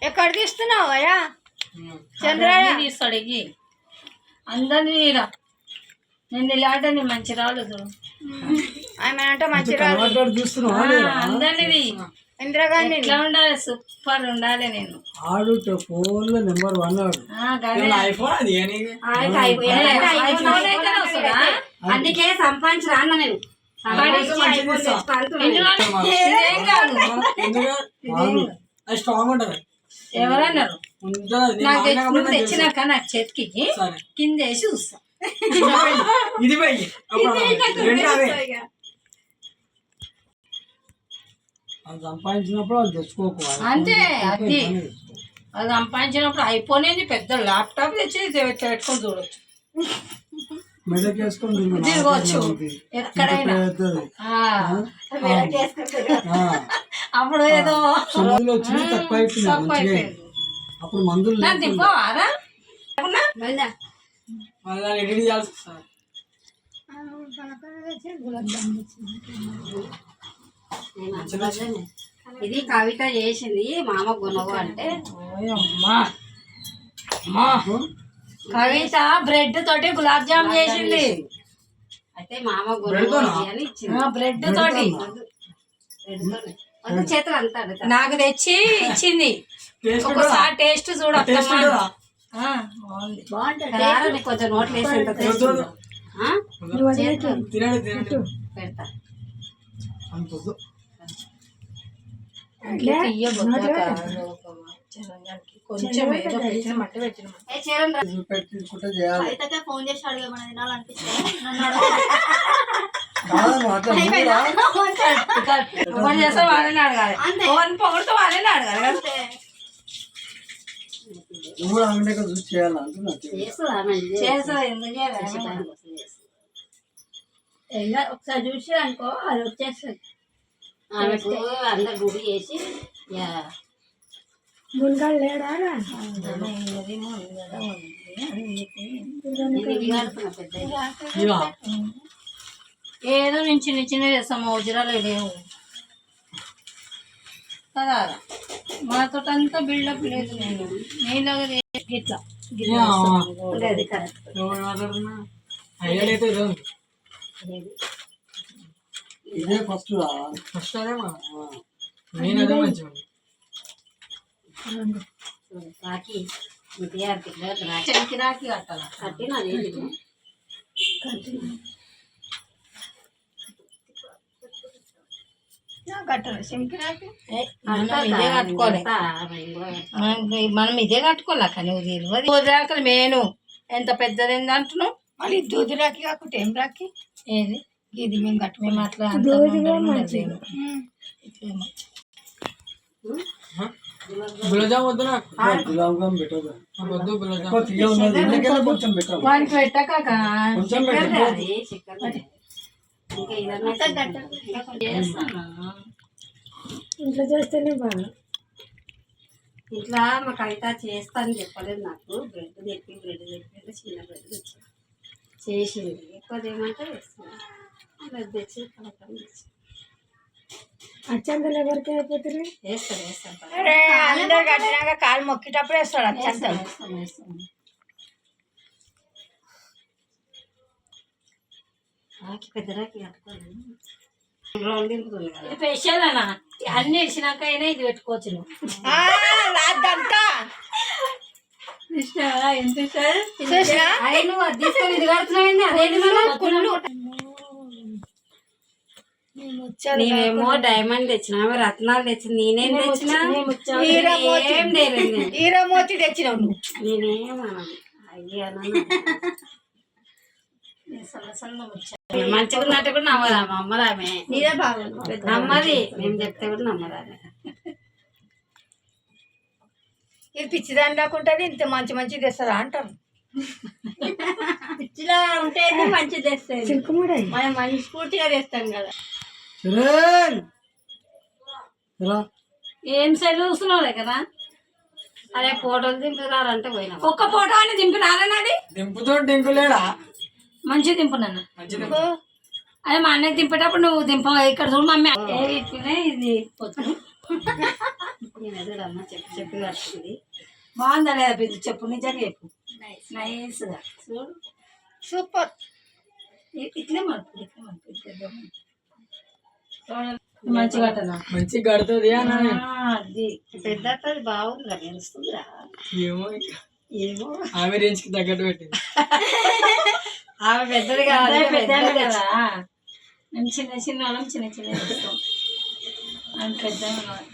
ఎక్కడ తీస్తున్నావు అయ్యా చంద్రయ్య తీస్తాడు అందరినీ నేను ఇలాంటి నీ మంచి రాలేదు అంటే మంచి అందరిది ఇందిరాగాంధీ ఇట్లా ఉండాలి సూపర్ ఉండాలి నేను ఫోన్లో నెంబర్ 1 అందుకే సంపాదించరా అన్న నేను స్ట్రాంగ్ ఉంటది. ఎవరన్నారు నాకు తెచ్చినాక నాకు చేతికి కింద వేసి చూస్తా ఇది సంపాదించినప్పుడు అది తెచ్చుకోకు అంతే. అది సంపాదించినప్పుడు అయిపోయినది పెద్ద ల్యాప్టాప్ తెచ్చి పెట్టుకొని చూడొచ్చు తిరగవచ్చు ఎక్కడైనా. అప్పుడు ఏదో తక్కువ అయిపోయింది. అప్పుడు మందులు దింపవారా ఇది కవిత చేసింది మామ గుణవు అంటే కవిత బ్రెడ్ తోటి గులాబ్ జామ్ చేసింది. అయితే మామ గుణవు అని ఇచ్చింది బ్రెడ్ తోటి చేతులు అంతా నాకు తెచ్చి ఇచ్చింది. ఒకసారి టేస్ట్ చూడమ్మా బాగుంటుంది. కొంచెం నోట్లు వేసి పెడతా కొంచెం మట్టి పెట్టిన ఫోన్ చేసి అడిగేమన్నా తినాలనిపిస్తే చేస్తే వాళ్ళని అడగాలి, పొగడితే వాళ్ళని అడగాలి. అంతే చేస్తా ఎందుకు ఒకసారి చూసి అనుకో అది వచ్చేస్తుంది. అందరు గుడి చేసి మునగాడు లేడా ఏదో నేను చిన్న చిన్న చేస్తాము వజ్రాలు లేవు కదా. మనతో అంతా బిల్డప్ లేదు. నేనులాగా ఇట్లా ఇదే ఫస్ట్ నేను అదే మంచిగా రాఖీ చెంకి రాఖీ కట్టాల కట్టినది మనం ఇదే కట్టుకోలే కానీ దూదిరాకలు మేను ఎంత పెద్దది అంటున్నావు. మళ్ళీ దూది రాఖీ కాకుంటే ఏం రాఖీ ఏది ఇది మేము మేము అట్లా గులాబ్ వద్దు వానికి పెట్టక ఇంట్లో చేస్తేనే బాగా. ఇట్లా మా కవిత చేస్తాను చెప్పలేదు నాకు. బ్రెడ్ తెప్పి చిన్న బ్రెడ్ తెచ్చి చేసింది. ఎక్కువ చేయమంటే వేస్తుంది. బ్రెడ్ తెచ్చి కలకం తెచ్చి అచ్చంతలు ఎవరికి అయిపోతుంది వేస్తాను. అందరు కట్టినాక కాలు మొక్కేటప్పుడు వేస్తాడు అచ్చంతలు. రాకి పెద్ద రాకి కట్టుకోలేదు. స్పెషల్ అన్న అన్ని ఇచ్చినాక అయినా ఇది పెట్టుకోవచ్చు నువ్వు. ఎంత నువ్వు అది తీసుకొని ఇది కడుతున్నావు. అదేంటి నేనేమో డైమండ్ తెచ్చిన, రత్నాలు తెచ్చింది. నేనేం తెచ్చినా హీరోమోతి తెచ్చినావు నువ్వు. నేనేమన్నా అయ్యా మంచిగా ఉన్నట్టు కూడా నమ్మదా మా అమ్మదామే. నీదే బాగా నమ్మది. మేము చెప్తే కూడా నమ్మదామే. ఇది పిచ్చిదాని లేకుంటుంది. ఇంత మంచి మంచి తెస్తారా అంటారు. పిచ్చిలా ఉంటే మంచిది తెస్తుంది మనం మనస్ఫూర్తిగా తెస్తాం కదా. సురేల్ రా. ఏం సెల్ చూస్తున్నావు కదా? అరే ఫోటోలు దింపుతారంటే పోయినా ఒక్క ఫోటో అని దింపినారన్నది దింపుతో దింపులేడా మంచిగా దింపునన్న. మంచిది. అదే మా అన్నయ్య దింపేటప్పుడు నువ్వు దింప ఇక్కడ చూడు మమ్మీ ఇట్లనే ఇది పొద్దు నేను ఎదురమ్మ చెప్పి కట్టుకుంది. బాగుందా లేదా బిడ్డ చెప్పు నిజంగా చెప్పు. నైస్గా చూడు సూపర్. ఇట్లే మనకు ఇట్లే మనకు ఇట్లే మంచిగా కట్టనా మంచిగా కడుతుంది అన్న. అది పెద్ద అత్తది బాగుందిరా తెలుస్తుందిరా. ఏమో ఇంకా ఏమో ఆమె రేంజ్ కి తగ్గట్టు పెట్టింది. ఆమె పెద్దది కాదు పెద్ద కదా మేము చిన్న చిన్న వాళ్ళం చిన్న చిన్న చేస్తాం. ఆమె పెద్ద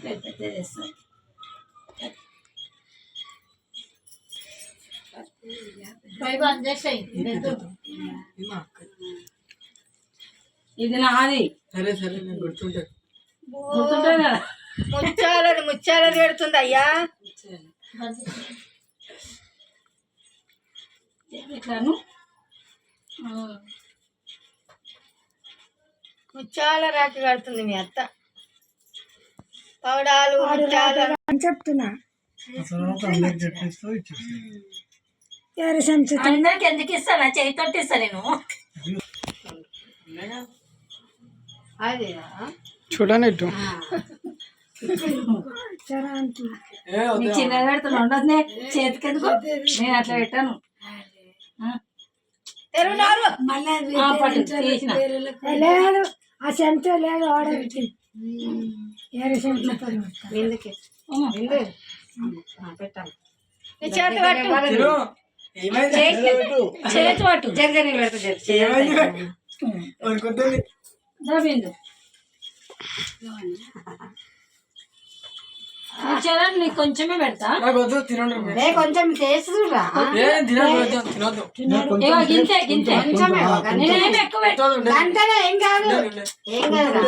పెద్ద చేస్తాం. ఇది నాది సరే సరే నేను గుర్తుంటాను. గుర్తుంటుంది కదా. ముచ్చాలది పెడుతుంది అయ్యా. ఇట్లాను ముచ్చాల రాకి కడుతుంది మీ అత్త. పౌడాలు ముచ్చాల చెప్తున్నా అసలు అందరికి చెప్పేస్తూ ఇచ్చేస్తాను. అందరికి ఎందుకు ఇస్తాను చేతితో ఇస్తా నేను. అదేరా చూడండి ఇటు. నీకు చిన్నగా పెడుతున్నా ఉండదు చేతికి ఎందుకు నేను అట్లా పెట్టాను. పట్టు తీసిన లేదు ఆ చెంచా లేదు ఆర్డర్ పెట్టింది. వేరే చెంచాతో ఎందుకే పెట్టాలి. నీ చేతి పట్టు. తిను. ఏమైంది? చేతి పట్టు జరగని పెడతా ఏమైంది? అనుకుంటుంది. దబిందు చరణ్ నీకు కొంచెమే పెడతా. నాకు వద్దు తినండి. కొంచెం టేస్ట్ చూడరా. తినొద్దు తినొద్దు. ఇగో గింతే గింతే కొంచెమే నేనేమి ఎక్కువ పెట్టు. తినొద్దు. అంతేనే ఏం కాదు తినొద్దు. ఏం కాదు.